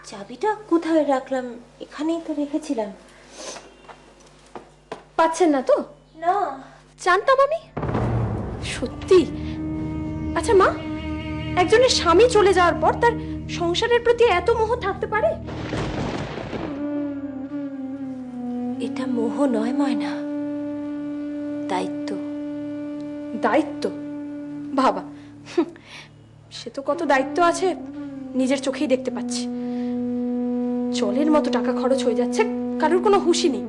চাবিটা কোথায় রাখলাম? এখানেই তো রেখেছিলাম। পাচ্ছেন না তো? না, জানতাম আমি। সত্যি? আচ্ছা মা, একজনের স্বামী চলে যাওয়ার পর তার সংসারের প্রতি এত মোহ থাকতে পারে? এটা মোহ নয় ময়না, দায়িত্ব। দায়িত্ব? বাবা, সে তো কত দায়িত্ব আছে নিজের চোখেই দেখতে পাচ্ছি। জলের মতো টাকা খরচ হয়ে যাচ্ছে, কারোর কোনো হুঁশই নেই।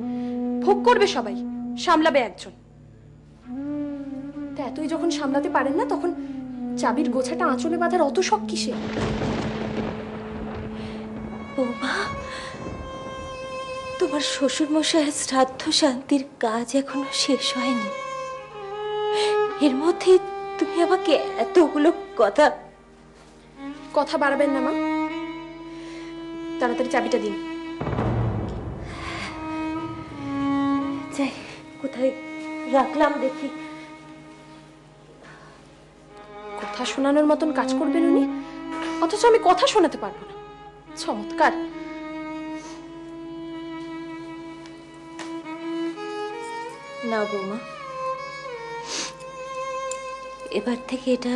ভোগ করবে সবাই, সামলাবে একজন। তা এতই যখন সামলাতে পারেন না, তখন চাবির গোছাটা আঁচলে বাঁধার অত শখ কিসে? বৌমা, তোমার শ্বশুর মশাইয়ের শ্রাদ্ধ শান্তির কাজ এখনো শেষ হয়নি। এর মধ্যে তুমি আমাকে এতগুলো কথা বাড়াবেন না মা, তাড়াতাড়ি চাবিটা দিন। যাই, কোথায় রাখলাম দেখি। কথা শোনানোর মতন কাজ করবেন উনি, অথচ আমি কথা শোনাতে পারবো না। চমৎকার। না বৌমা, এবার থেকে এটা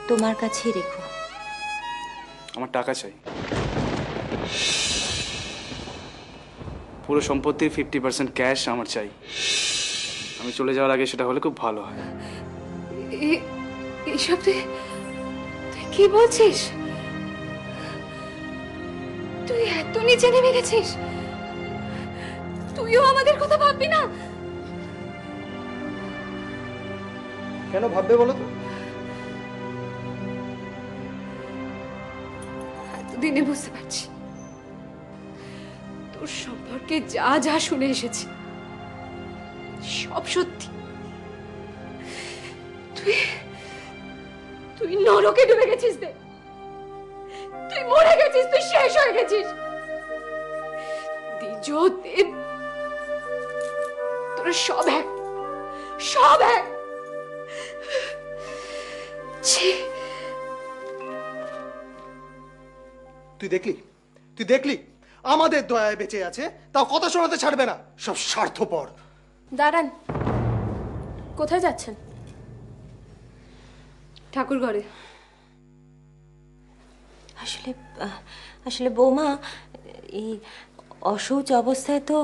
তোমার কাছেই রেখো। আমার টাকা চাই, পুরো সম্পত্তির 50% ক্যাশ আমার চাই। আমি চলে যাওয়ার আগে সেটা হলে খুব ভালো হয়। এইসব তুই কি বলছিস? তুই এত নিচে নেমে গেছিস? তুইও আমাদের কথা ভাববি না? কেন ভাববে বলো তো? এতদিনে বুঝতে পারছি তোর সম্পর্কে যা যা শুনে এসেছি সব সত্যি। তুই তুই নরকে ডুবে গেছিস রে, তুই মরে গেছিস, তুই শেষ হয়ে গেছিস। দ্বিজ দেব তোর সব এক, সব এক। তুই দেখলি আমাদের দয়ায় বেঁচে আছে, তাও কথা শোনাতে ছাড়বে না। সব স্বার্থপর। দাঁড়ান, কোথায় যাচ্ছেন? ঠাকুর ঘরে। আসলে আসলে বৌমা, এই অশৌচ অবস্থায় তো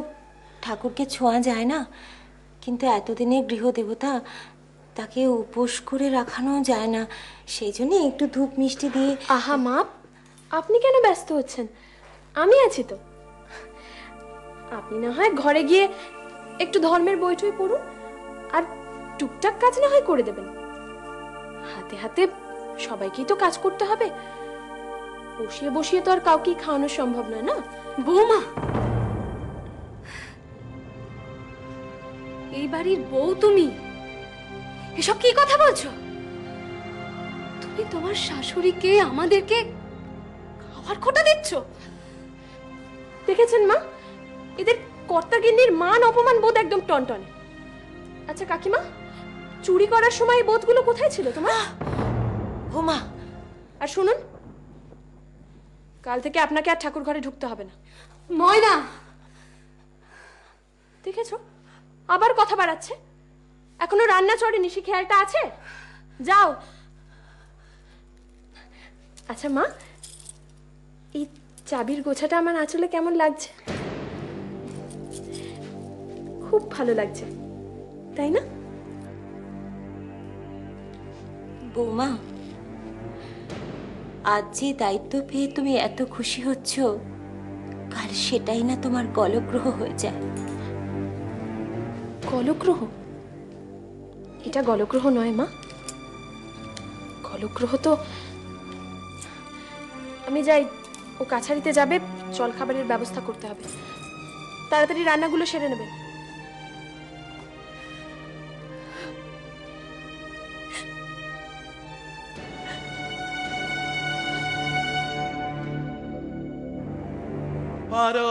ঠাকুরকে ছোঁয়া যায় না, কিন্তু এতদিনে গৃহদেবতা, তাকে উপোস করে রাখানো যায় না, সেই জন্য একটু ধূপ মিষ্টি দিয়ে। আহা মা, আপনি কেন ব্যস্ত হচ্ছেন? আমি আছি তো। আপনি না হয় ঘরে গিয়ে একটু ধর্মের বইটই পড়ুন, আর টুকটাক কাজ না হয় করে দেবেন। হাতে হাতে সবাইকেই তো কাজ করতে হবে, বসিয়ে বসিয়ে তো আর কাউকে খাওয়ানো সম্ভব নয় না। বৌমা, এই বাড়ির বউ তুমি, এসব কি কথা বলছো? তুমি তোমার শাশুড়িকে আমাদেরকে খাওয়ার খোটা দিচ্ছ? দেখেছেন মা, এদের কর্তাগিন্নির মান অপমান বোধ একদম টনটনে। আচ্ছা কাকিমা, চুরি করার সময় এই বোধগুলো কোথায় ছিল তোমার? বৌমা, আর শুনুন, কাল থেকে আপনাকে আর ঠাকুর ঘরে ঢুকতে হবে না। ময়না, দেখেছো আবার কথা বাড়াচ্ছে। এখনো রান্না চড়েনি, সে খেয়ালটা আছে? যাও। আচ্ছা মা, এই চাবির গোছাটা আমার আঁচলে কেমন লাগছে? খুব ভালো লাগছে, তাই না? বৌমা, আজ যে দায়িত্ব পেয়ে তুমি এত খুশি হচ্ছ, কাল সেটাই না তোমার গলগ্রহ হয়ে যায়। গলগ্রহ? এটা গলগ্রহ নয় মা, গলগ্রহ তো। আমি যাই, ও কাছারিতে যাবে, জল খাবারের ব্যবস্থা করতে হবে। তাড়াতাড়ি রান্নাগুলো সেরে নেবেন। পারো